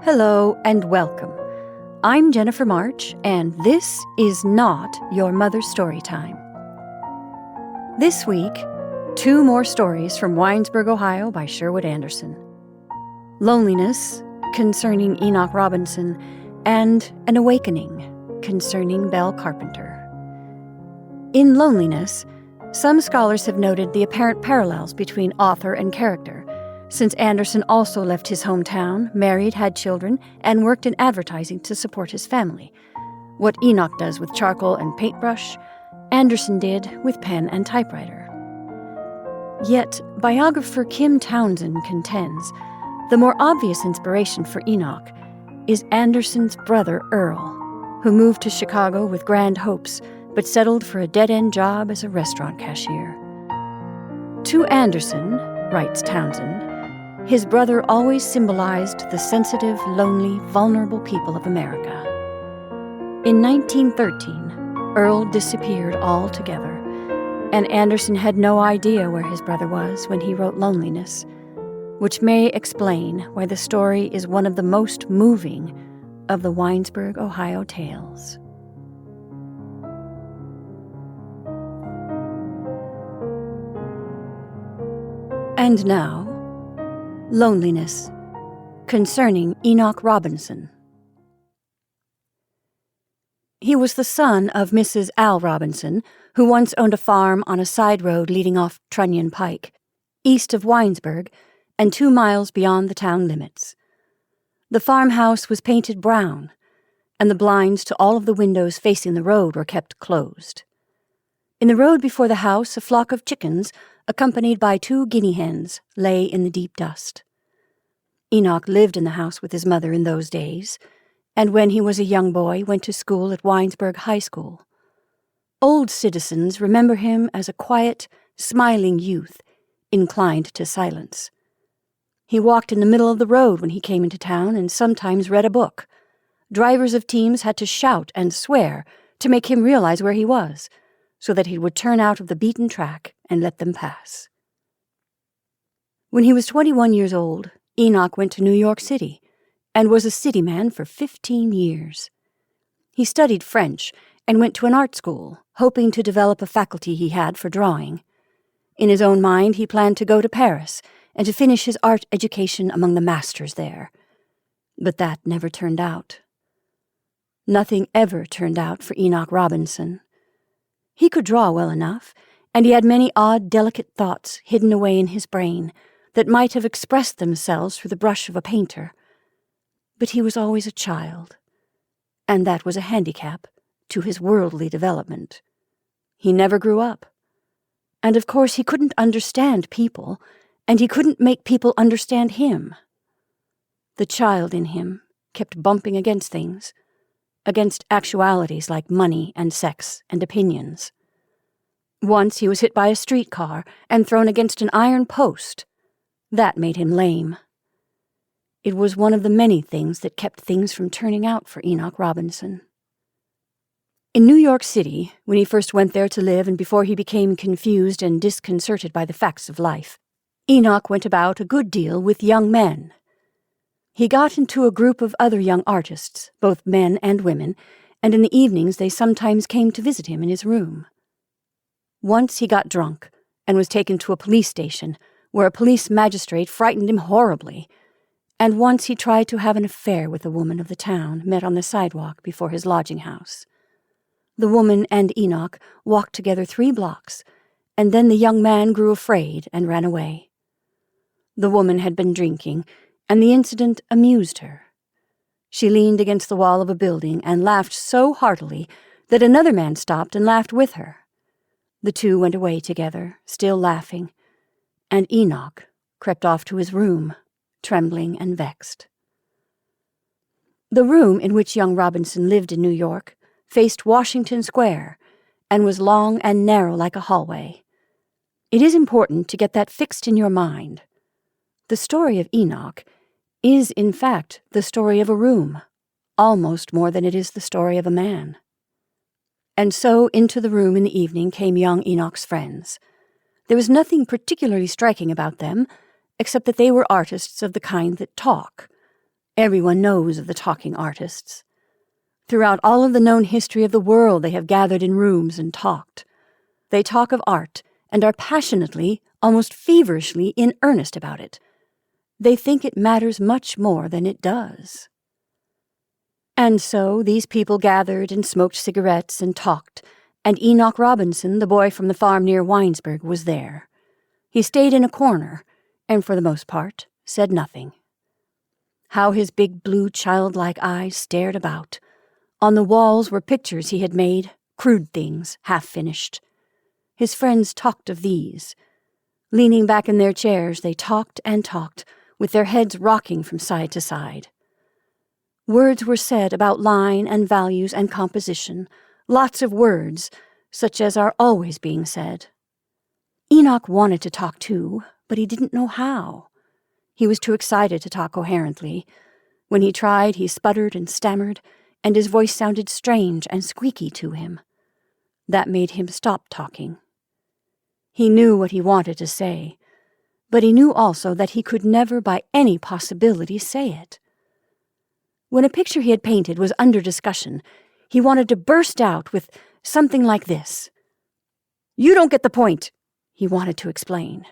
Hello and welcome. I'm Jennifer March, and this is not your mother's story time. This week, 2 more stories from Winesburg, Ohio by Sherwood Anderson. Loneliness, concerning Enoch Robinson, and An Awakening, concerning Belle Carpenter. In Loneliness, some scholars have noted the apparent parallels between author and character, since Anderson also left his hometown, married, had children, and worked in advertising to support his family. What Enoch does with charcoal and paintbrush, Anderson did with pen and typewriter. Yet, biographer Kim Townsend contends the more obvious inspiration for Enoch is Anderson's brother Earl, who moved to Chicago with grand hopes but settled for a dead-end job as a restaurant cashier. To Anderson, writes Townsend, his brother always symbolized the sensitive, lonely, vulnerable people of America. In 1913, Earl disappeared altogether, and Anderson had no idea where his brother was when he wrote Loneliness, which may explain why the story is one of the most moving of the Winesburg, Ohio tales. And now, Loneliness, concerning Enoch Robinson. He was the son of Mrs. Al Robinson, who once owned a farm on a side road leading off Trunnion Pike, east of Winesburg and 2 miles beyond the town limits. The farmhouse was painted brown, and the blinds to all of the windows facing the road were kept closed. In the road before the house, a flock of chickens, accompanied by 2 guinea hens, lay in the deep dust. Enoch lived in the house with his mother in those days, and when he was a young boy, went to school at Winesburg High School. Old citizens remember him as a quiet, smiling youth, inclined to silence. He walked in the middle of the road when he came into town and sometimes read a book. Drivers of teams had to shout and swear to make him realize where he was, so that he would turn out of the beaten track and let them pass. When he was 21 years old, Enoch went to New York City and was a city man for 15 years. He studied French and went to an art school, hoping to develop a faculty he had for drawing. In his own mind, he planned to go to Paris and to finish his art education among the masters there. But that never turned out. Nothing ever turned out for Enoch Robinson. He could draw well enough, and he had many odd, delicate thoughts hidden away in his brain that might have expressed themselves through the brush of a painter. But he was always a child, and that was a handicap to his worldly development. He never grew up. And of course he couldn't understand people, and he couldn't make people understand him. The child in him kept bumping against things, against actualities like money and sex and opinions. Once he was hit by a streetcar and thrown against an iron post. That made him lame. It was one of the many things that kept things from turning out for Enoch Robinson. In New York City, when he first went there to live and before he became confused and disconcerted by the facts of life, Enoch went about a good deal with young men. He got into a group of other young artists, both men and women, and in the evenings they sometimes came to visit him in his room. Once he got drunk and was taken to a police station, where a police magistrate frightened him horribly, and once he tried to have an affair with a woman of the town met on the sidewalk before his lodging house. The woman and Enoch walked together 3 blocks, and then the young man grew afraid and ran away. The woman had been drinking, and the incident amused her. She leaned against the wall of a building and laughed so heartily that another man stopped and laughed with her. The 2 went away together, still laughing, and Enoch crept off to his room, trembling and vexed. The room in which young Robinson lived in New York faced Washington Square and was long and narrow like a hallway. It is important to get that fixed in your mind. The story of Enoch is, in fact, the story of a room, almost more than it is the story of a man. And so into the room in the evening came young Enoch's friends. There was nothing particularly striking about them, except that they were artists of the kind that talk, Everyone knows of the talking artists. Throughout all of the known history of the world, they have gathered in rooms and talked. They talk of art and are passionately, almost feverishly in earnest about it. They think it matters much more than it does. And so these people gathered and smoked cigarettes and talked, and Enoch Robinson, the boy from the farm near Winesburg, was there. He stayed in a corner, and for the most part, said nothing. How his big blue childlike eyes stared about. On the walls were pictures he had made, crude things, half-finished. His friends talked of these. Leaning back in their chairs, they talked and talked, with their heads rocking from side to side. Words were said about line and values and composition, lots of words, such as are always being said. Enoch wanted to talk too, but he didn't know how. He was too excited to talk coherently. When he tried, he sputtered and stammered, and his voice sounded strange and squeaky to him. That made him stop talking. He knew what he wanted to say, but he knew also that he could never by any possibility say it. When a picture he had painted was under discussion, he wanted to burst out with something like this. "You don't get the point," he wanted to explain.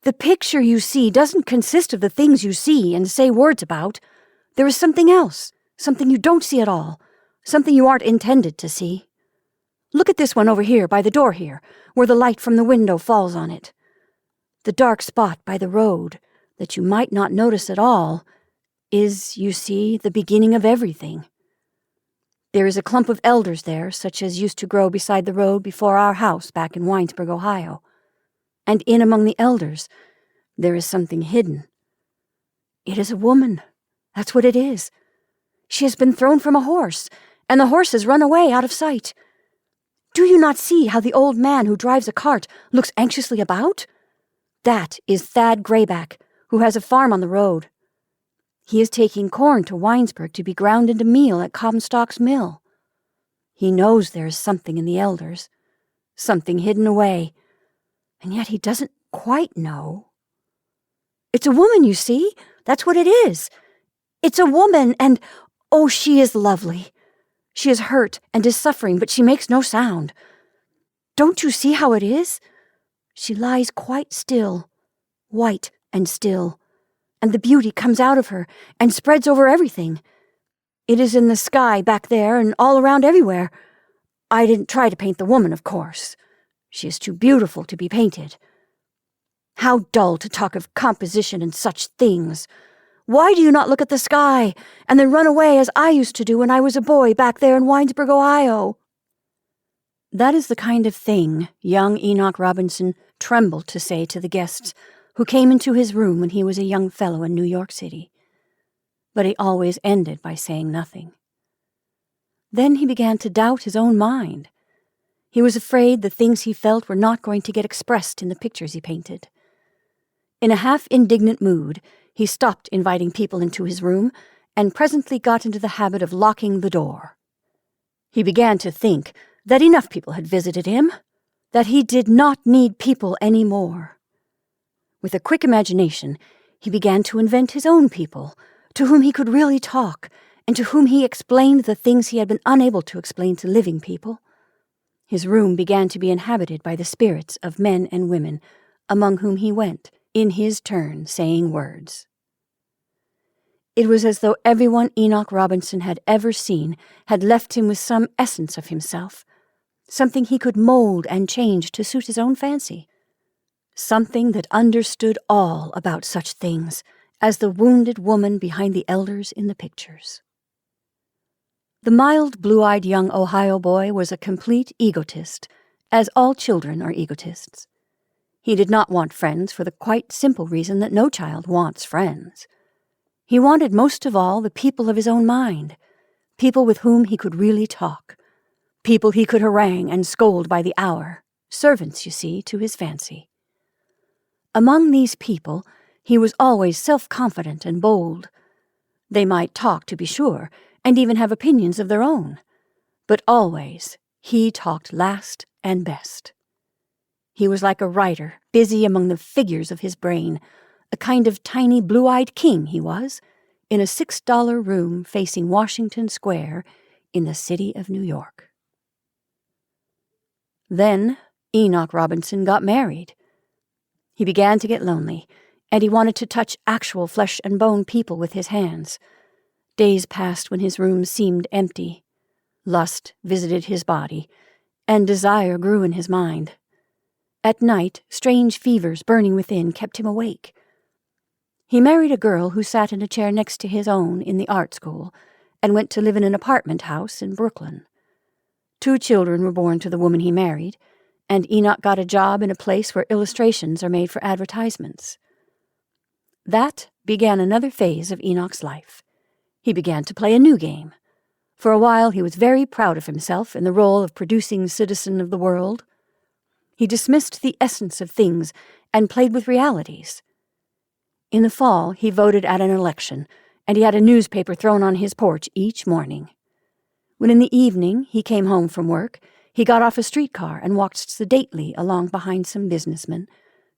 "The picture you see doesn't consist of the things you see and say words about. There is something else, something you don't see at all, something you aren't intended to see. Look at this one over here by the door here, where the light from the window falls on it. The dark spot by the road, that you might not notice at all, is, you see, the beginning of everything. There is a clump of elders there, such as used to grow beside the road before our house back in Winesburg, Ohio. And in among the elders, there is something hidden. It is a woman. That's what it is. She has been thrown from a horse, and the horse has run away out of sight. Do you not see how the old man who drives a cart looks anxiously about? That is Thad Grayback, who has a farm on the road. He is taking corn to Winesburg to be ground into meal at Comstock's mill. He knows there is something in the elders, something hidden away, and yet he doesn't quite know. It's a woman, you see. That's what it is. It's a woman, and, oh, she is lovely. She is hurt and is suffering, but she makes no sound. Don't you see how it is? She lies quite still, white and still, and the beauty comes out of her and spreads over everything. It is in the sky back there and all around everywhere. I didn't try to paint the woman, of course. She is too beautiful to be painted. How dull to talk of composition and such things. Why do you not look at the sky and then run away as I used to do when I was a boy back there in Winesburg, Ohio? That is the kind of thing young Enoch Robinson trembled to say to the guests who came into his room when he was a young fellow in New York City. But he always ended by saying nothing. Then he began to doubt his own mind. He was afraid the things he felt were not going to get expressed in the pictures he painted. In a half-indignant mood, he stopped inviting people into his room and presently got into the habit of locking the door. He began to think that enough people had visited him, that he did not need people any more. With a quick imagination, he began to invent his own people, to whom he could really talk, and to whom he explained the things he had been unable to explain to living people. His room began to be inhabited by the spirits of men and women, among whom he went, in his turn saying words. It was as though everyone Enoch Robinson had ever seen had left him with some essence of himself, something he could mold and change to suit his own fancy, something that understood all about such things as the wounded woman behind the elders in the pictures. The mild, blue-eyed young Ohio boy was a complete egotist, as all children are egotists. He did not want friends for the quite simple reason that no child wants friends. He wanted most of all the people of his own mind, people with whom he could really talk, people he could harangue and scold by the hour, servants, you see, to his fancy. Among these people, he was always self-confident and bold. They might talk, to be sure, and even have opinions of their own, but always he talked last and best. He was like a writer, busy among the figures of his brain, a kind of tiny blue-eyed king he was, in a $6 room facing Washington Square in the city of New York. Then Enoch Robinson got married. He began to get lonely, and he wanted to touch actual flesh and bone people with his hands. Days passed when his room seemed empty. Lust visited his body, and desire grew in his mind. At night, strange fevers burning within kept him awake. He married a girl who sat in a chair next to his own in the art school, and went to live in an apartment house in Brooklyn. 2 children were born to the woman he married, and Enoch got a job in a place where illustrations are made for advertisements. That began another phase of Enoch's life. He began to play a new game. For a while he was very proud of himself in the role of producing citizen of the world. He dismissed the essence of things and played with realities. In the fall, he voted at an election, and he had a newspaper thrown on his porch each morning. When in the evening he came home from work, he got off a streetcar and walked sedately along behind some businessmen,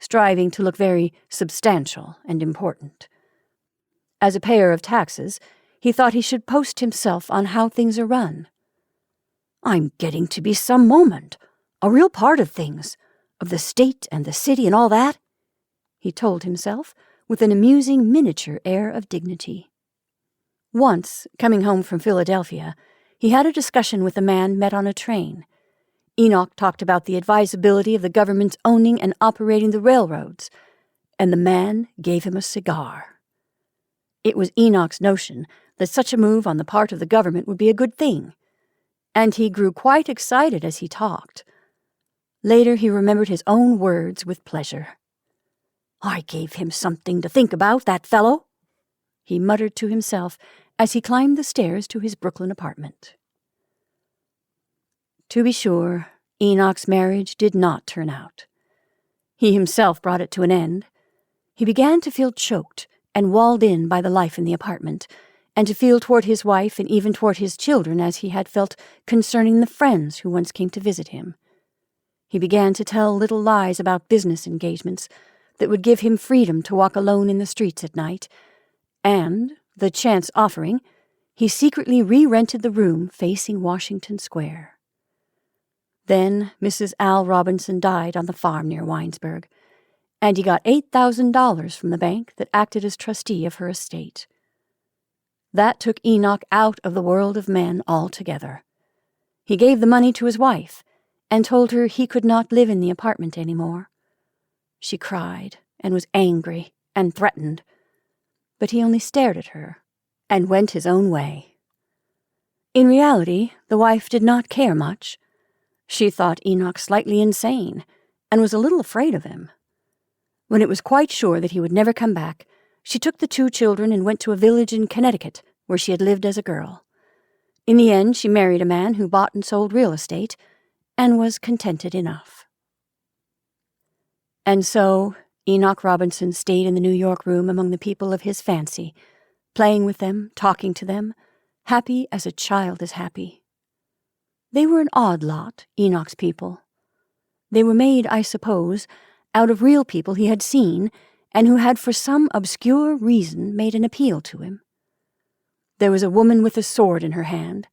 striving to look very substantial and important. As a payer of taxes, he thought he should post himself on how things are run. "I'm getting to be some moment, a real part of things, of the state and the city and all that," he told himself with an amusing miniature air of dignity. Once, coming home from Philadelphia, he had a discussion with a man met on a train. Enoch talked about the advisability of the government's owning and operating the railroads, and the man gave him a cigar. It was Enoch's notion that such a move on the part of the government would be a good thing, and he grew quite excited as he talked. Later he remembered his own words with pleasure. "I gave him something to think about, that fellow," he muttered to himself as he climbed the stairs to his Brooklyn apartment. To be sure, Enoch's marriage did not turn out. He himself brought it to an end. He began to feel choked and walled in by the life in the apartment, and to feel toward his wife and even toward his children as he had felt concerning the friends who once came to visit him. He began to tell little lies about business engagements that would give him freedom to walk alone in the streets at night, and, the chance offering, he secretly re-rented the room facing Washington Square. Then Mrs. Al Robinson died on the farm near Winesburg, and he got $8,000 from the bank that acted as trustee of her estate. That took Enoch out of the world of men altogether. He gave the money to his wife and told her he could not live in the apartment any more. She cried and was angry and threatened, but he only stared at her and went his own way. In reality, the wife did not care much. She thought Enoch slightly insane and was a little afraid of him. When it was quite sure that he would never come back, she took the 2 children and went to a village in Connecticut where she had lived as a girl. In the end, she married a man who bought and sold real estate and was contented enough. And so Enoch Robinson stayed in the New York room among the people of his fancy, playing with them, talking to them, happy as a child is happy. They were an odd lot, Enoch's people. They were made, I suppose, out of real people he had seen and who had for some obscure reason made an appeal to him. There was a woman with a sword in her hand,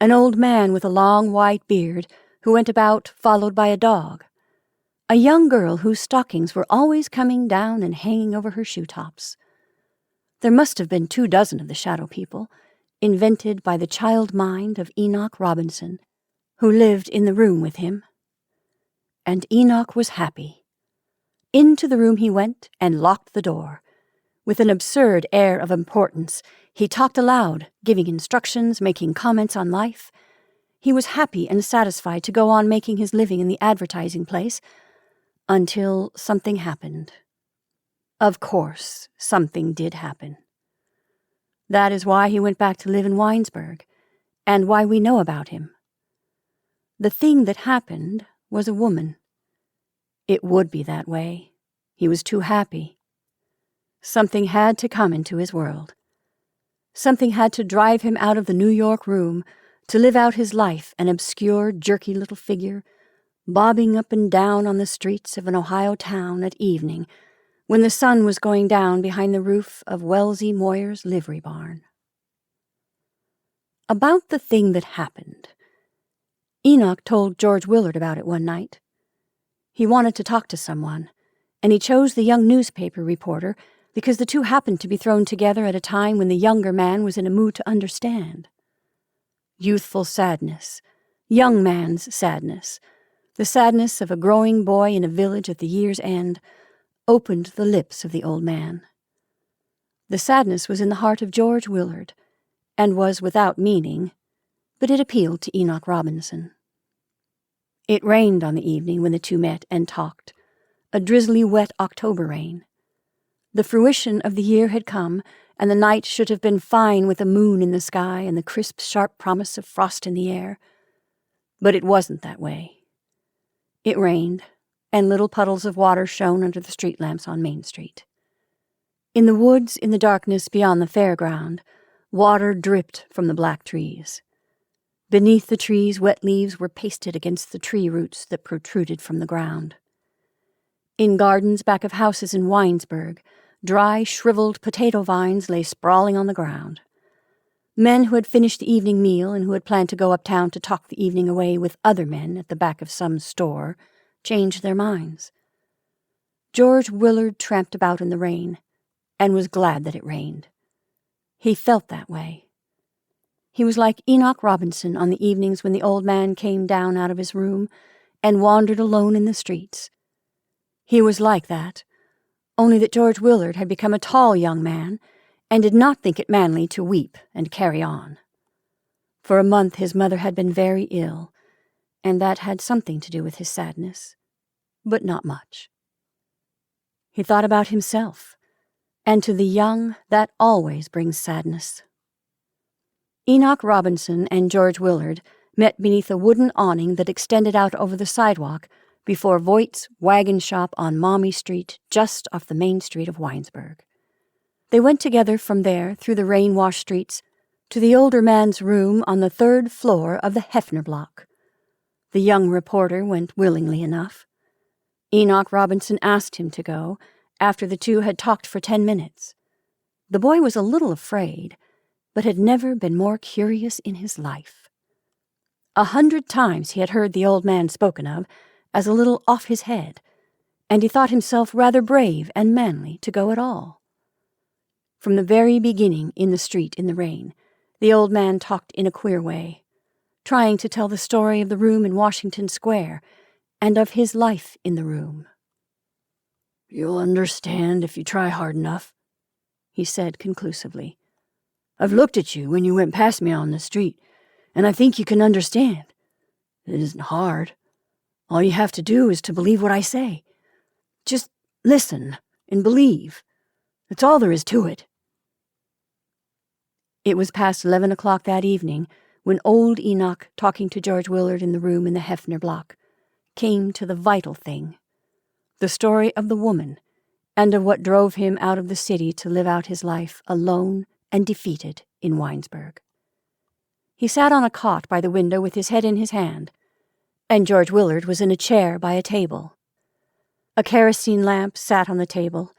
an old man with a long white beard who went about followed by a dog, a young girl whose stockings were always coming down and hanging over her shoe tops. There must have been 24 of the shadow people, invented by the child mind of Enoch Robinson, who lived in the room with him. And Enoch was happy. Into the room he went and locked the door. With an absurd air of importance, he talked aloud, giving instructions, making comments on life. He was happy and satisfied to go on making his living in the advertising place, until something happened. Of course, something did happen. That is why he went back to live in Winesburg, and why we know about him. The thing that happened was a woman. It would be that way. He was too happy. Something had to come into his world. Something had to drive him out of the New York room to live out his life, an obscure, jerky little figure, bobbing up and down on the streets of an Ohio town at evening, when the sun was going down behind the roof of Wellesley Moyer's livery barn. About the thing that happened. Enoch told George Willard about it one night. He wanted to talk to someone, and he chose the young newspaper reporter because the two happened to be thrown together at a time when the younger man was in a mood to understand. Youthful sadness, young man's sadness, the sadness of a growing boy in a village at the year's end, opened the lips of the old man. The sadness was in the heart of George Willard, and was without meaning, but it appealed to Enoch Robinson. It rained on the evening when the two met and talked, a drizzly, wet October rain. The fruition of the year had come, and the night should have been fine with a moon in the sky and the crisp, sharp promise of frost in the air. But it wasn't that way. It rained, and little puddles of water shone under the street lamps on Main Street. In the woods, in the darkness beyond the fairground, water dripped from the black trees. Beneath the trees, wet leaves were pasted against the tree roots that protruded from the ground. In gardens back of houses in Winesburg, dry, shriveled potato vines lay sprawling on the ground. Men who had finished the evening meal and who had planned to go uptown to talk the evening away with other men at the back of some store changed their minds. George Willard tramped about in the rain and was glad that it rained. He felt that way. He was like Enoch Robinson on the evenings when the old man came down out of his room and wandered alone in the streets. He was like that, only that George Willard had become a tall young man and did not think it manly to weep and carry on. For a month his mother had been very ill, and that had something to do with his sadness, but not much. He thought about himself, and to the young that always brings sadness. Enoch Robinson and George Willard met beneath a wooden awning that extended out over the sidewalk before Voigt's wagon shop on Maumee Street, just off the main street of Winesburg. They went together from there through the rain-washed streets to the older man's room on the 3rd floor of the Hefner block. The young reporter went willingly enough. Enoch Robinson asked him to go after the two had talked for 10 minutes. The boy was a little afraid, but had never been more curious in his life. 100 times he had heard the old man spoken of as a little off his head, and he thought himself rather brave and manly to go at all. From the very beginning in the street in the rain, the old man talked in a queer way, trying to tell the story of the room in Washington Square and of his life in the room. "You'll understand if you try hard enough," he said conclusively. "I've looked at you when you went past me on the street, and I think you can understand. It isn't hard. All you have to do is to believe what I say. Just listen and believe. That's all there is to it." It was past 11 o'clock that evening when old Enoch, talking to George Willard in the room in the Hefner block, came to the vital thing, the story of the woman, and of what drove him out of the city to live out his life alone and defeated in Winesburg. He sat on a cot by the window with his head in his hand, and George Willard was in a chair by a table. A kerosene lamp sat on the table,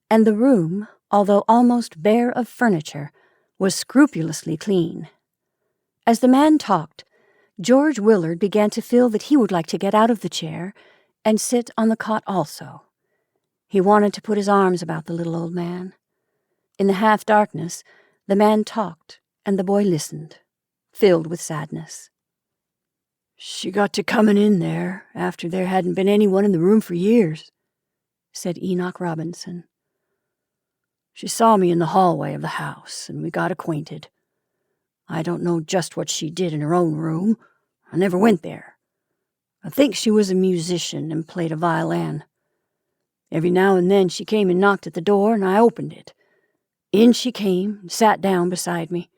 and the room, although almost bare of furniture, was scrupulously clean. As the man talked, George Willard began to feel that he would like to get out of the chair and sit on the cot also. He wanted to put his arms about the little old man. In the half-darkness, the man talked, and the boy listened, filled with sadness. "She got to coming in there after there hadn't been anyone in the room for years," said Enoch Robinson. "She saw me in the hallway of the house, and we got acquainted. I don't know just what she did in her own room. I never went there. I think she was a musician and played a violin. Every now and then she came and knocked at the door, and I opened it. In she came and sat down beside me.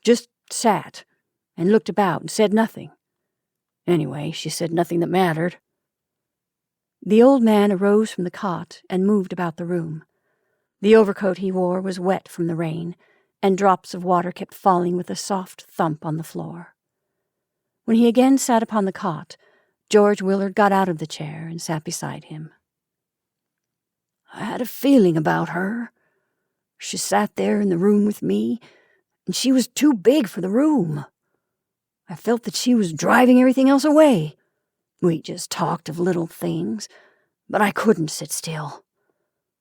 Just sat and looked about and said nothing. Anyway, she said nothing that mattered." The old man arose from the cot and moved about the room. The overcoat he wore was wet from the rain, and drops of water kept falling with a soft thump on the floor. When he again sat upon the cot, George Willard got out of the chair and sat beside him. I had a feeling about her. She sat there in the room with me, and she was too big for the room. I felt that she was driving everything else away. We just talked of little things, but I couldn't sit still.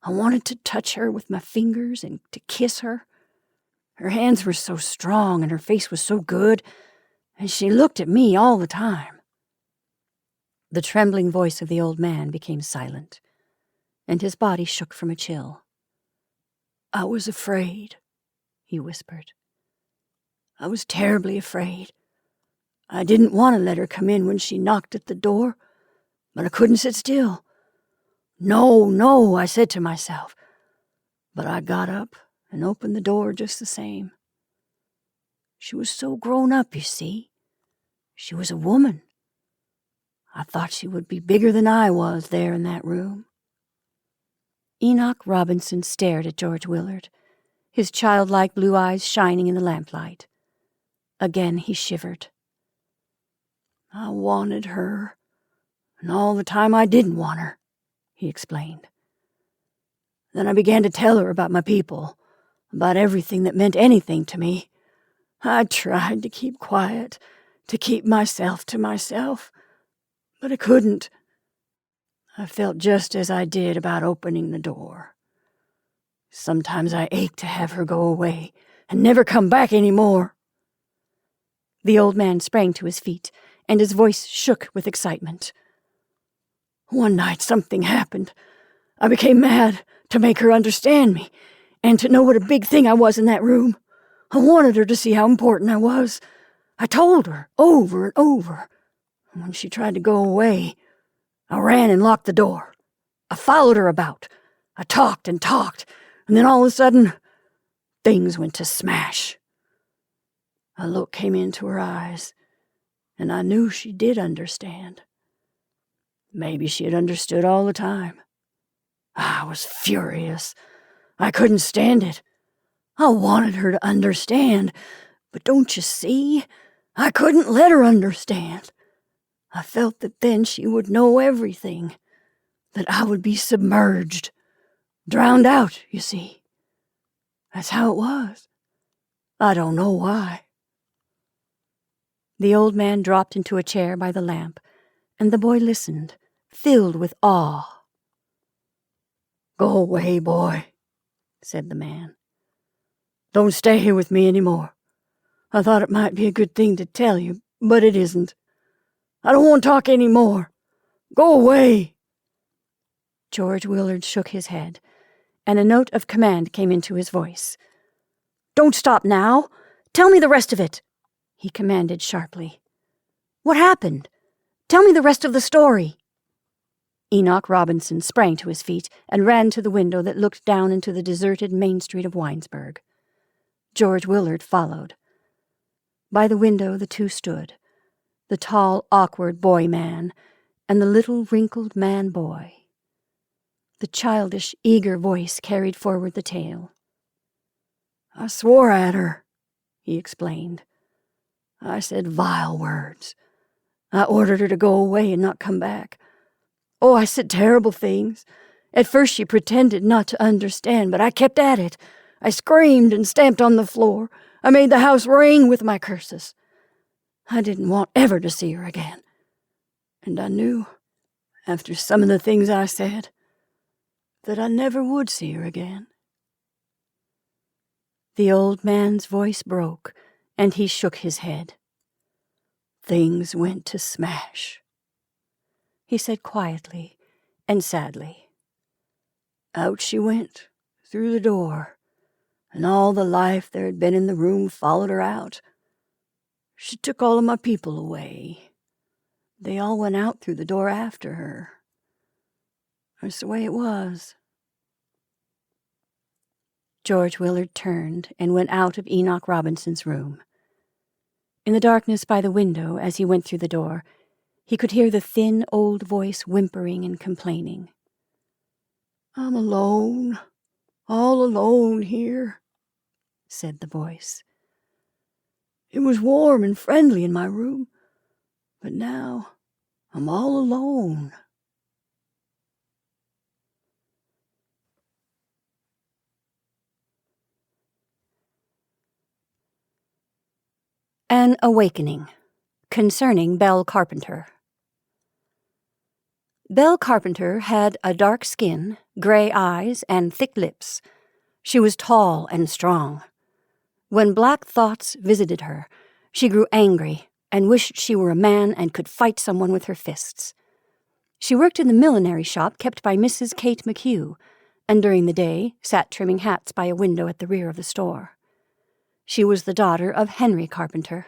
I wanted to touch her with my fingers and to kiss her. Her hands were so strong and her face was so good, and she looked at me all the time. The trembling voice of the old man became silent, and his body shook from a chill. I was afraid, he whispered. I was terribly afraid. I didn't want to let her come in when she knocked at the door, but I couldn't sit still. No, no, I said to myself, but I got up and opened the door just the same. She was so grown up, you see. She was a woman. I thought she would be bigger than I was there in that room. Enoch Robinson stared at George Willard, his childlike blue eyes shining in the lamplight. Again he shivered. I wanted her, and all the time I didn't want her, he explained. Then I began to tell her about my people, about everything that meant anything to me. I tried to keep quiet, to keep myself to myself, but I couldn't. I felt just as I did about opening the door. Sometimes I ached to have her go away and never come back any more. The old man sprang to his feet, and his voice shook with excitement. One night something happened. I became mad to make her understand me, and to know what a big thing I was in that room. I wanted her to see how important I was. I told her over and over. And when she tried to go away, I ran and locked the door. I followed her about. I talked and talked, and then all of a sudden, things went to smash. A look came into her eyes, and I knew she did understand. Maybe she had understood all the time. I was furious. I couldn't stand it. I wanted her to understand, but don't you see? I couldn't let her understand. I felt that then she would know everything, that I would be submerged, drowned out, you see. That's how it was. I don't know why. The old man dropped into a chair by the lamp, and the boy listened, filled with awe. Go away, boy, said the man. Don't stay here with me any more. I thought it might be a good thing to tell you, but it isn't. I don't want to talk any more. Go away. George Willard shook his head, and a note of command came into his voice. Don't stop now. Tell me the rest of it, he commanded sharply. What happened? Tell me the rest of the story. Enoch Robinson sprang to his feet and ran to the window that looked down into the deserted main street of Winesburg. George Willard followed. By the window the two stood, the tall, awkward boy-man and the little, wrinkled man-boy. The childish, eager voice carried forward the tale. I swore at her, he explained. I said vile words. I ordered her to go away and not come back. Oh, I said terrible things. At first she pretended not to understand, but I kept at it. I screamed and stamped on the floor. I made the house ring with my curses. I didn't want ever to see her again. And I knew, after some of the things I said, that I never would see her again. The old man's voice broke, and he shook his head. Things went to smash, he said quietly and sadly. Out she went, through the door, and all the life there had been in the room followed her out. She took all of my people away. They all went out through the door after her. That's the way it was. George Willard turned and went out of Enoch Robinson's room. In the darkness by the window, as he went through the door, he could hear the thin old voice whimpering and complaining. I'm alone, all alone here, said the voice. It was warm and friendly in my room, but now I'm all alone. An Awakening, concerning Belle Carpenter. Belle Carpenter had a dark skin, gray eyes, and thick lips. She was tall and strong. When black thoughts visited her, she grew angry and wished she were a man and could fight someone with her fists. She worked in the millinery shop kept by Mrs. Kate McHugh, and during the day sat trimming hats by a window at the rear of the store. She was the daughter of Henry Carpenter,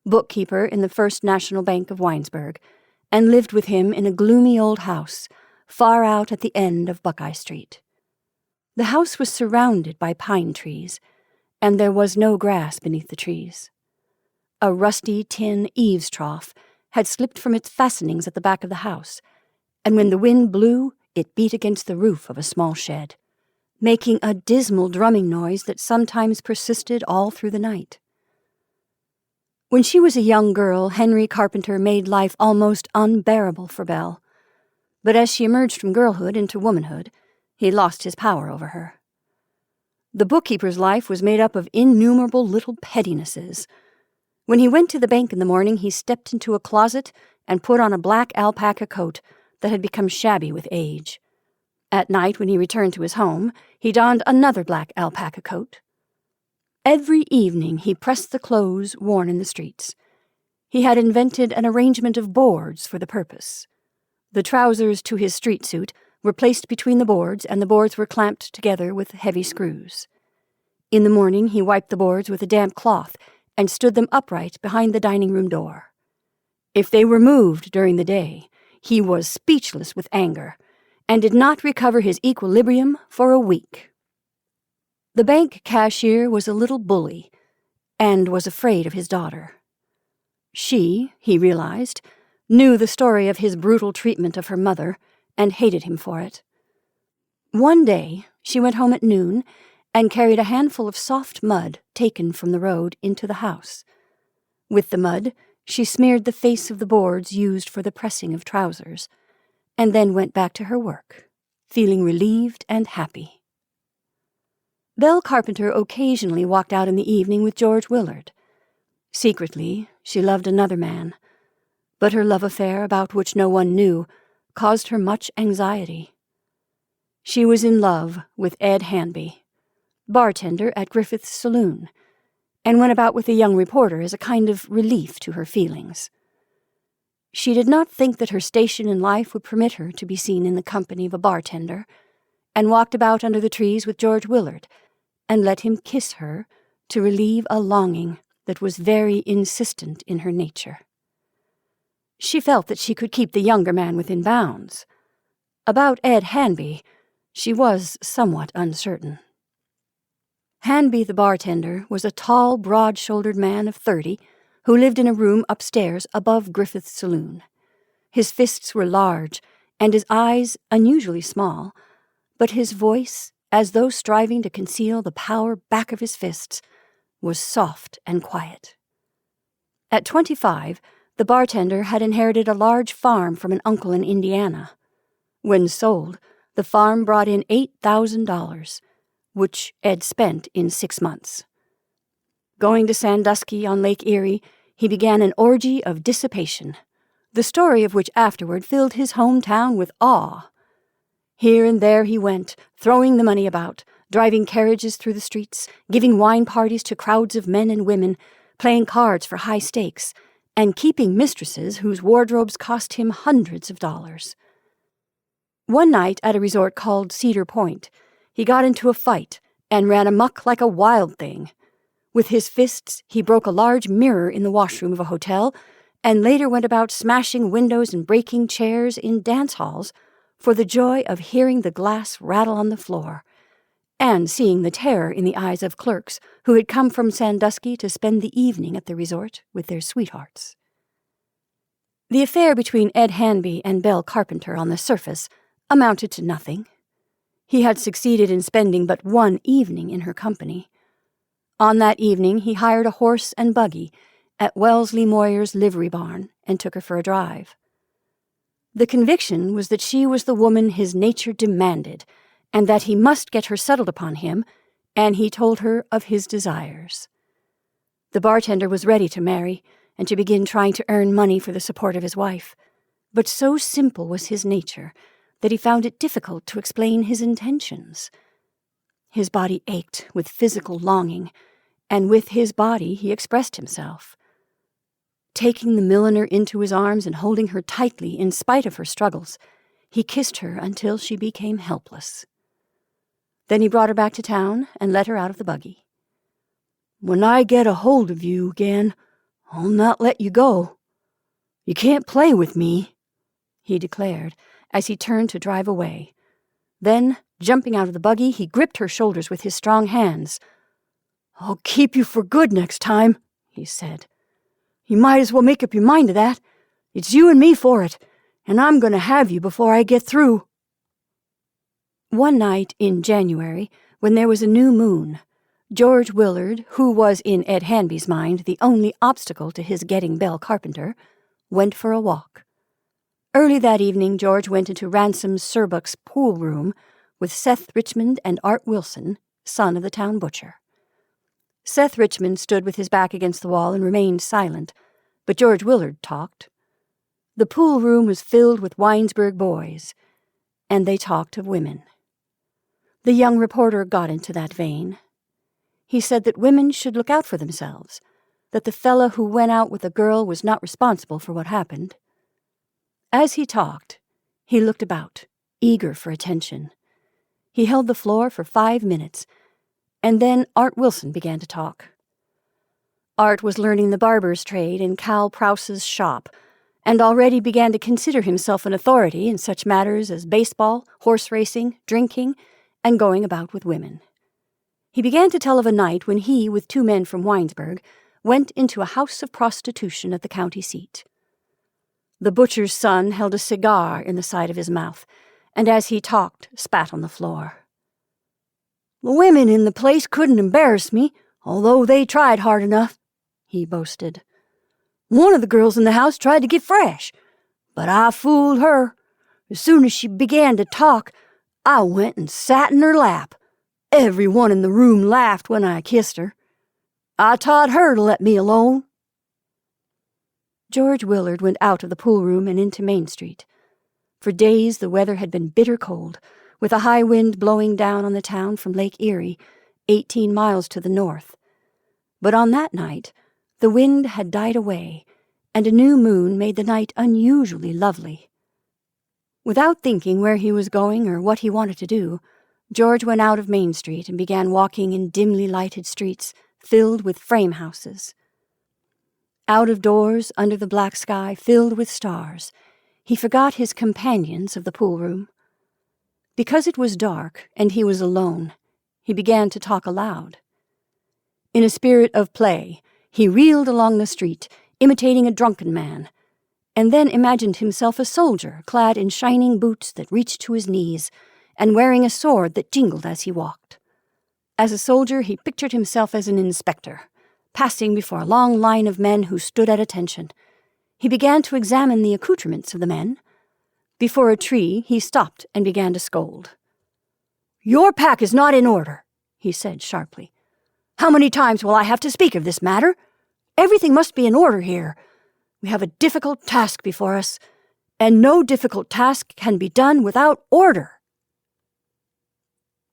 bookkeeper in the First National Bank of Winesburg, and lived with him in a gloomy old house far out at the end of Buckeye Street. The house was surrounded by pine trees, and there was no grass beneath the trees. A rusty tin eaves trough had slipped from its fastenings at the back of the house, and when the wind blew, it beat against the roof of a small shed, making a dismal drumming noise that sometimes persisted all through the night. When she was a young girl, Henry Carpenter made life almost unbearable for Belle. But as she emerged from girlhood into womanhood, he lost his power over her. The bookkeeper's life was made up of innumerable little pettinesses. When he went to the bank in the morning, he stepped into a closet and put on a black alpaca coat that had become shabby with age. At night, when he returned to his home, he donned another black alpaca coat. Every evening he pressed the clothes worn in the streets. He had invented an arrangement of boards for the purpose. The trousers to his street suit were placed between the boards, and the boards were clamped together with heavy screws. In the morning he wiped the boards with a damp cloth and stood them upright behind the dining room door. If they were moved during the day, he was speechless with anger, and did not recover his equilibrium for a week. The bank cashier was a little bully, and was afraid of his daughter. She, he realized, knew the story of his brutal treatment of her mother, and hated him for it. One day, she went home at noon, and carried a handful of soft mud taken from the road into the house. With the mud, she smeared the face of the boards used for the pressing of trousers, and then went back to her work, feeling relieved and happy. Belle Carpenter occasionally walked out in the evening with George Willard. Secretly, she loved another man, but her love affair, about which no one knew, caused her much anxiety. She was in love with Ed Hanby, bartender at Griffith's Saloon, and went about with a young reporter as a kind of relief to her feelings. She did not think that her station in life would permit her to be seen in the company of a bartender, and walked about under the trees with George Willard, and let him kiss her to relieve a longing that was very insistent in her nature. She felt that she could keep the younger man within bounds. About Ed Hanby, she was somewhat uncertain. Hanby the bartender was a tall, broad-shouldered man of 30 who lived in a room upstairs above Griffith's Saloon. His fists were large, and his eyes unusually small, but his voice, as though striving to conceal the power back of his fists, was soft and quiet. At 25, the bartender had inherited a large farm from an uncle in Indiana. When sold, the farm brought in $8,000, which Ed spent in 6 months. Going to Sandusky on Lake Erie, he began an orgy of dissipation, the story of which afterward filled his hometown with awe. Here and there he went, throwing the money about, driving carriages through the streets, giving wine parties to crowds of men and women, playing cards for high stakes, and keeping mistresses whose wardrobes cost him hundreds of dollars. One night at a resort called Cedar Point, he got into a fight and ran amok like a wild thing. With his fists, he broke a large mirror in the washroom of a hotel, and later went about smashing windows and breaking chairs in dance halls for the joy of hearing the glass rattle on the floor, and seeing the terror in the eyes of clerks who had come from Sandusky to spend the evening at the resort with their sweethearts. The affair between Ed Hanby and Belle Carpenter on the surface amounted to nothing. He had succeeded in spending but one evening in her company. On that evening he hired a horse and buggy at Wellesley Moyer's livery barn and took her for a drive. The conviction was that she was the woman his nature demanded, and that he must get her settled upon him, and he told her of his desires. The bartender was ready to marry and to begin trying to earn money for the support of his wife, but so simple was his nature that he found it difficult to explain his intentions. His body ached with physical longing, and with his body he expressed himself. Taking the milliner into his arms and holding her tightly in spite of her struggles, he kissed her until she became helpless. Then he brought her back to town and let her out of the buggy. "When I get a hold of you again, I'll not let you go. You can't play with me," he declared as he turned to drive away. Then, jumping out of the buggy, he gripped her shoulders with his strong hands. "I'll keep you for good next time," he said. "You might as well make up your mind to that. It's you and me for it, and I'm going to have you before I get through." One night in January, when there was a new moon, George Willard, who was in Ed Hanby's mind the only obstacle to his getting Belle Carpenter, went for a walk. Early that evening, George went into Ransom Surbuck's pool room with Seth Richmond and Art Wilson, son of the town butcher. Seth Richmond stood with his back against the wall and remained silent, but George Willard talked. The pool room was filled with Winesburg boys, and they talked of women. The young reporter got into that vein. He said that women should look out for themselves, that the fellow who went out with a girl was not responsible for what happened. As he talked, he looked about, eager for attention. He held the floor for 5 minutes, and then Art Wilson began to talk. Art was learning the barber's trade in Cal Prouse's shop, and already began to consider himself an authority in such matters as baseball, horse racing, drinking, and going about with women. He began to tell of a night when he, with 2 men from Winesburg, went into a house of prostitution at the county seat. The butcher's son held a cigar in the side of his mouth, and as he talked, spat on the floor. "The women in the place couldn't embarrass me, although they tried hard enough," he boasted. "One of the girls in the house tried to get fresh, but I fooled her. As soon as she began to talk, I went and sat in her lap. Everyone in the room laughed when I kissed her. I taught her to let me alone." George Willard went out of the pool room and into Main Street. For days the weather had been bitter cold, with a high wind blowing down on the town from Lake Erie, 18 miles to the north. But on that night, the wind had died away, and a new moon made the night unusually lovely. Without thinking where he was going or what he wanted to do, George went out of Main Street and began walking in dimly lighted streets filled with frame houses. Out of doors, under the black sky filled with stars, he forgot his companions of the pool room. Because it was dark and he was alone, he began to talk aloud. In a spirit of play, he reeled along the street, imitating a drunken man, and then imagined himself a soldier clad in shining boots that reached to his knees, and wearing a sword that jingled as he walked. As a soldier, he pictured himself as an inspector, passing before a long line of men who stood at attention. He began to examine the accoutrements of the men. Before a tree, he stopped and began to scold. "Your pack is not in order," he said sharply. "How many times will I have to speak of this matter? Everything must be in order here. We have a difficult task before us, and no difficult task can be done without order."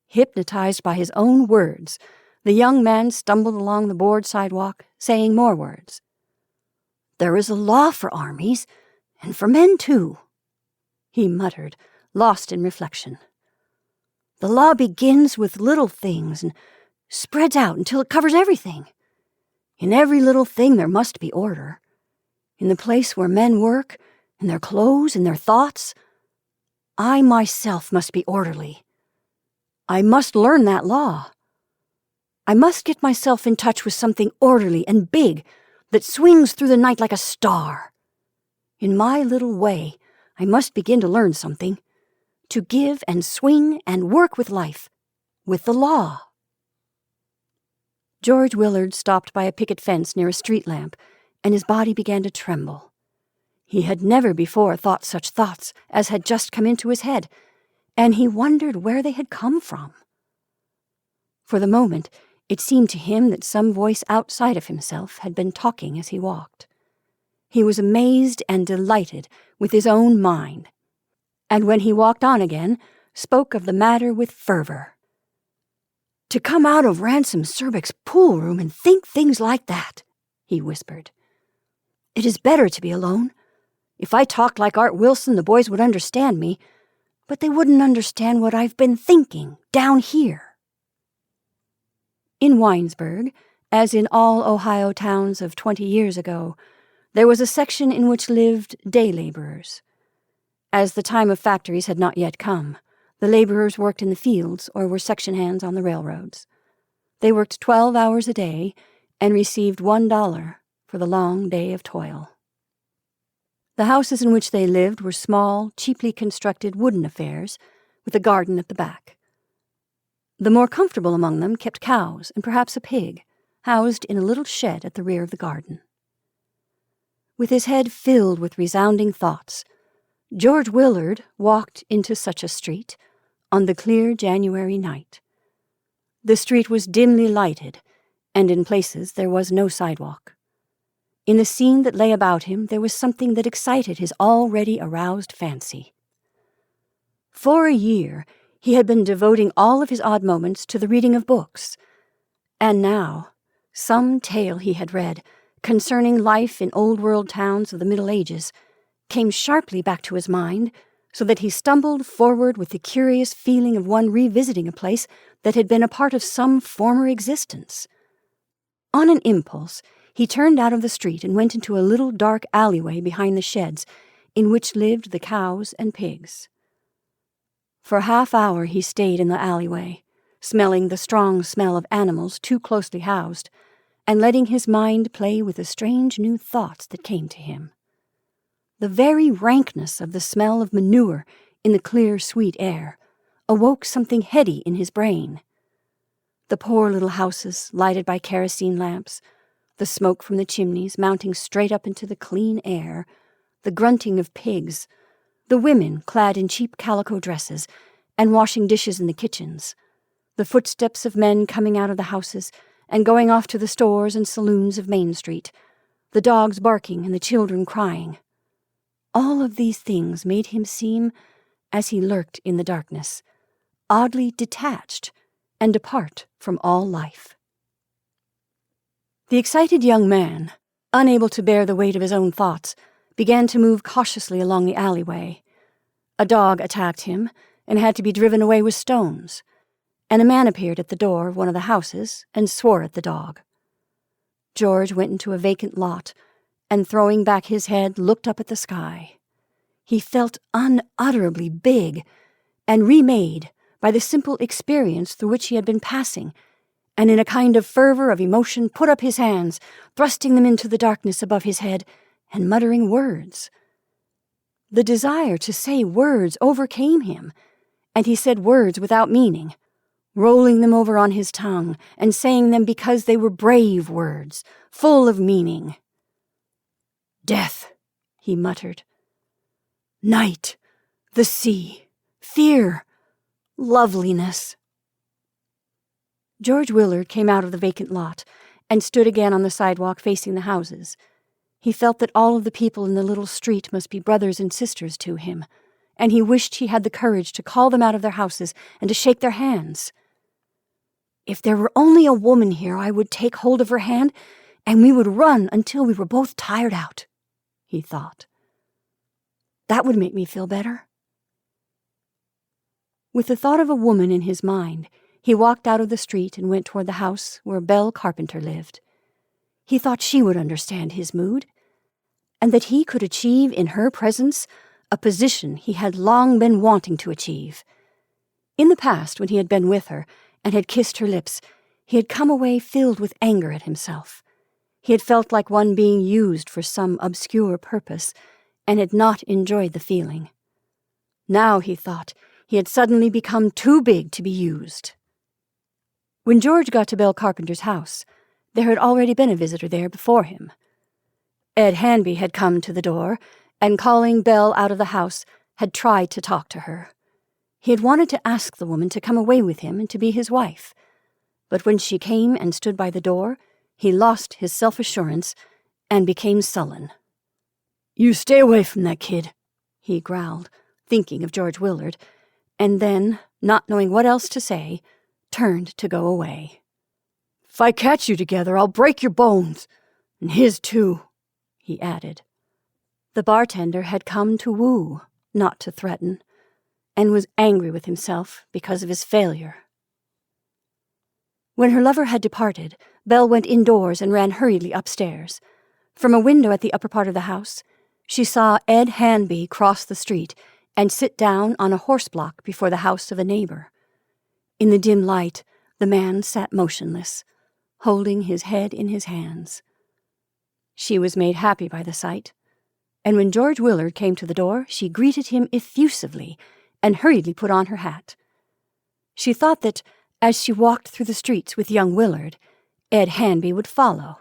Hypnotized by his own words, the young man stumbled along the board sidewalk, saying more words. "There is a law for armies, and for men too," he muttered, lost in reflection. "The law begins with little things and spreads out until it covers everything. In every little thing there must be order. In the place where men work, in their clothes, in their thoughts, I myself must be orderly. I must learn that law. I must get myself in touch with something orderly and big that swings through the night like a star. In my little way, I must begin to learn something, to give and swing and work with life, with the law." George Willard stopped by a picket fence near a street lamp, and his body began to tremble. He had never before thought such thoughts as had just come into his head, and he wondered where they had come from. For the moment, It seemed to him that some voice outside of himself had been talking as he walked. He was amazed and delighted with his own mind, and when he walked on again, spoke of the matter with fervor. "To come out of Ransom Serbeck's pool room and think things like that," he whispered. "It is better to be alone. If I talked like Art Wilson, the boys would understand me, but they wouldn't understand what I've been thinking down here." In Winesburg, as in all Ohio towns of 20 years ago, there was a section in which lived day laborers. As the time of factories had not yet come, the laborers worked in the fields or were section hands on the railroads. They worked 12 hours a day and received $1 for the long day of toil. The houses in which they lived were small, cheaply constructed wooden affairs with a garden at the back. The more comfortable among them kept cows and perhaps a pig, housed in a little shed at the rear of the garden. With his head filled with resounding thoughts, George Willard walked into such a street on the clear January night. The street was dimly lighted, and in places there was no sidewalk. In the scene that lay about him there was something that excited his already aroused fancy. For a year he had been devoting all of his odd moments to the reading of books, and now some tale he had read concerning life in old-world towns of the Middle Ages came sharply back to his mind, so that he stumbled forward with the curious feeling of one revisiting a place that had been a part of some former existence. On an impulse, he turned out of the street and went into a little dark alleyway behind the sheds, in which lived the cows and pigs. For a half-hour he stayed in the alleyway, smelling the strong smell of animals too closely housed, and letting his mind play with the strange new thoughts that came to him. The very rankness of the smell of manure in the clear, sweet air awoke something heady in his brain. The poor little houses lighted by kerosene lamps, the smoke from the chimneys mounting straight up into the clean air, the grunting of pigs, the women clad in cheap calico dresses and washing dishes in the kitchens, the footsteps of men coming out of the houses and going off to the stores and saloons of Main Street, the dogs barking and the children crying. All of these things made him seem, as he lurked in the darkness, oddly detached and apart from all life. The excited young man, unable to bear the weight of his own thoughts, began to move cautiously along the alleyway. A dog attacked him and had to be driven away with stones, and a man appeared at the door of one of the houses and swore at the dog. George went into a vacant lot and, throwing back his head, looked up at the sky. He felt unutterably big and remade by the simple experience through which he had been passing, and in a kind of fervor of emotion put up his hands, thrusting them into the darkness above his head, and muttering words. The desire to say words overcame him, and he said words without meaning, rolling them over on his tongue and saying them because they were brave words, full of meaning. "Death," he muttered. "Night, the sea, fear, loveliness." George Willard came out of the vacant lot and stood again on the sidewalk facing the houses. He felt that all of the people in the little street must be brothers and sisters to him, and he wished he had the courage to call them out of their houses and to shake their hands. "If there were only a woman here, I would take hold of her hand, and we would run until we were both tired out," he thought. "That would make me feel better." With the thought of a woman in his mind, he walked out of the street and went toward the house where Belle Carpenter lived. He thought she would understand his mood, and that he could achieve in her presence a position he had long been wanting to achieve. In the past, when he had been with her and had kissed her lips, he had come away filled with anger at himself. He had felt like one being used for some obscure purpose, and had not enjoyed the feeling. Now, he thought, he had suddenly become too big to be used. When George got to Belle Carpenter's house, there had already been a visitor there before him. Ed Hanby had come to the door, and calling Belle out of the house, had tried to talk to her. He had wanted to ask the woman to come away with him and to be his wife, But when she came and stood by the door, he lost his self-assurance and became sullen. "You stay away from that kid," he growled, thinking of George Willard, and then, not knowing what else to say, turned to go away. "If I catch you together, I'll break your bones, and his too," he added. The bartender had come to woo, not to threaten, and was angry with himself because of his failure. When her lover had departed, Belle went indoors and ran hurriedly upstairs. From a window at the upper part of the house, she saw Ed Hanby cross the street and sit down on a horse block before the house of a neighbor. In the dim light, the man sat motionless, holding his head in his hands. She was made happy by the sight, and when George Willard came to the door, she greeted him effusively and hurriedly put on her hat. She thought that, as she walked through the streets with young Willard, Ed Hanby would follow,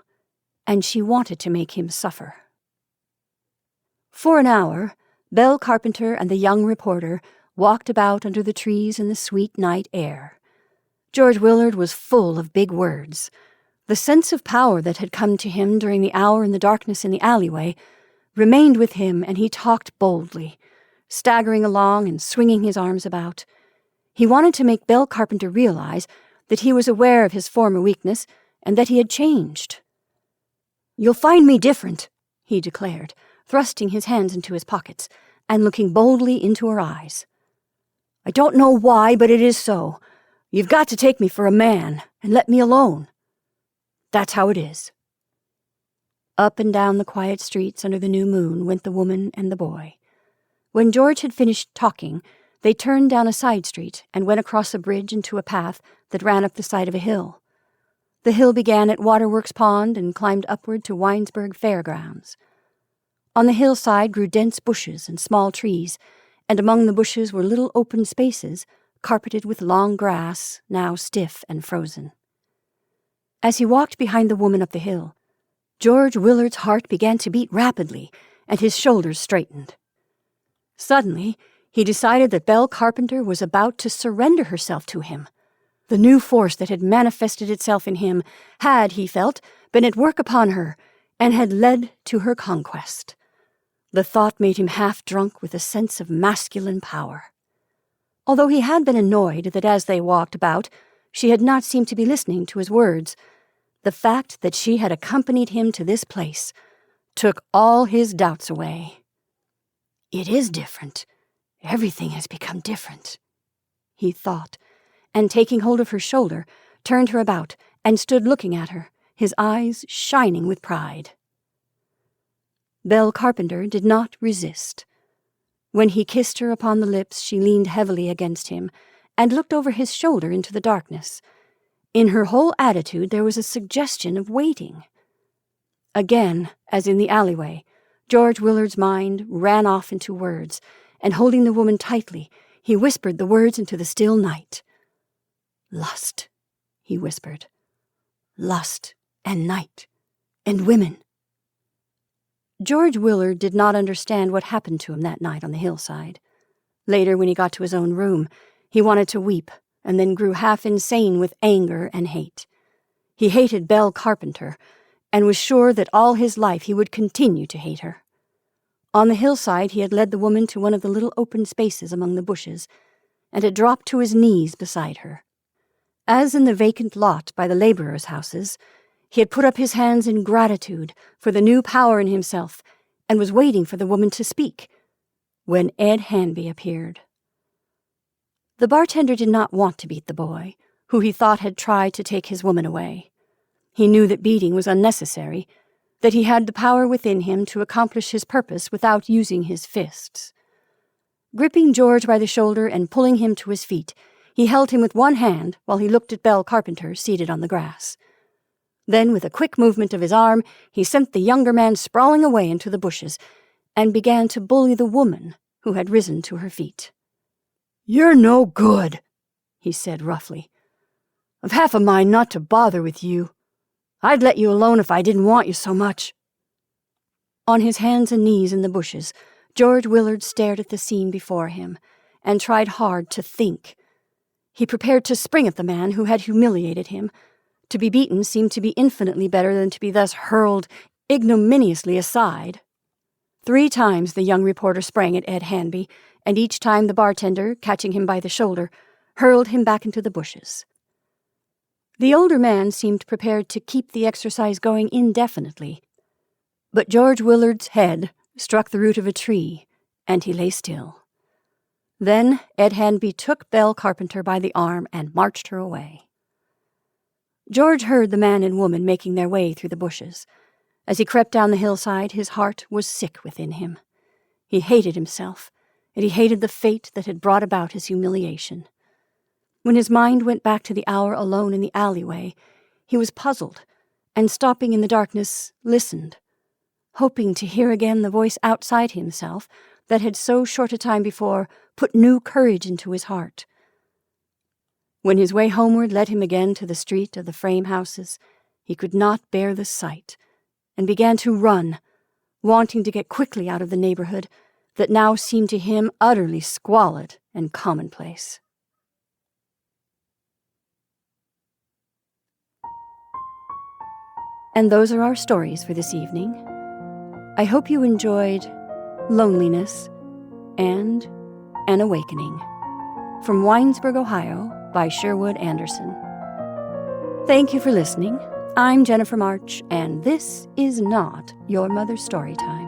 and she wanted to make him suffer. For an hour, Belle Carpenter and the young reporter walked about under the trees in the sweet night air. George Willard was full of big words. The sense of power that had come to him during the hour in the darkness in the alleyway remained with him, and he talked boldly, staggering along and swinging his arms about. He wanted to make Belle Carpenter realize that he was aware of his former weakness and that he had changed. "You'll find me different," he declared, thrusting his hands into his pockets and looking boldly into her eyes. "I don't know why, but it is so. You've got to take me for a man and let me alone. That's how it is." Up and down the quiet streets under the new moon went the woman and the boy. When George had finished talking, they turned down a side street and went across a bridge into a path that ran up the side of a hill. The hill began at Waterworks Pond and climbed upward to Winesburg Fairgrounds. On the hillside grew dense bushes and small trees, and among the bushes were little open spaces carpeted with long grass, now stiff and frozen. As he walked behind the woman up the hill, George Willard's heart began to beat rapidly, and his shoulders straightened. Suddenly, he decided that Belle Carpenter was about to surrender herself to him. The new force that had manifested itself in him had, he felt, been at work upon her, and had led to her conquest. The thought made him half drunk with a sense of masculine power. Although he had been annoyed that as they walked about, she had not seemed to be listening to his words, the fact that she had accompanied him to this place took all his doubts away. "It is different. Everything has become different," he thought, and taking hold of her shoulder, turned her about and stood looking at her, his eyes shining with pride. Belle Carpenter did not resist. When he kissed her upon the lips, she leaned heavily against him and looked over his shoulder into the darkness. In her whole attitude there was a suggestion of waiting. Again, as in the alleyway, George Willard's mind ran off into words, and holding the woman tightly, he whispered the words into the still night. "Lust," he whispered. "Lust and night and women." George Willard did not understand what happened to him that night on the hillside. Later, when he got to his own room, he wanted to weep, and then grew half insane with anger and hate. He hated Belle Carpenter, and was sure that all his life he would continue to hate her. On the hillside he had led the woman to one of the little open spaces among the bushes, and had dropped to his knees beside her. As in the vacant lot by the laborers' houses, he had put up his hands in gratitude for the new power in himself, and was waiting for the woman to speak, when Ed Hanby appeared. The bartender did not want to beat the boy, who he thought had tried to take his woman away. He knew that beating was unnecessary, that he had the power within him to accomplish his purpose without using his fists. Gripping George by the shoulder and pulling him to his feet, he held him with one hand while he looked at Belle Carpenter seated on the grass. Then, with a quick movement of his arm, he sent the younger man sprawling away into the bushes, and began to bully the woman who had risen to her feet. "You're no good," he said roughly. "I've half a mind not to bother with you. I'd let you alone if I didn't want you so much." On his hands and knees in the bushes, George Willard stared at the scene before him, and tried hard to think. He prepared to spring at the man who had humiliated him. To be beaten seemed to be infinitely better than to be thus hurled ignominiously aside. 3 times the young reporter sprang at Ed Hanby, and each time the bartender, catching him by the shoulder, hurled him back into the bushes. The older man seemed prepared to keep the exercise going indefinitely, but George Willard's head struck the root of a tree, and he lay still. Then Ed Hanby took Belle Carpenter by the arm and marched her away. George heard the man and woman making their way through the bushes. As he crept down the hillside, his heart was sick within him. He hated himself, and he hated the fate that had brought about his humiliation. When his mind went back to the hour alone in the alleyway, he was puzzled, and stopping in the darkness, listened, hoping to hear again the voice outside himself that had so short a time before put new courage into his heart. When his way homeward led him again to the street of the frame houses, he could not bear the sight, and began to run, wanting to get quickly out of the neighborhood that now seemed to him utterly squalid and commonplace. And those are our stories for this evening. I hope you enjoyed Loneliness and An Awakening from Winesburg, Ohio by Sherwood Anderson. Thank you for listening. I'm Jennifer March, and this is not Your Mother's Storytime.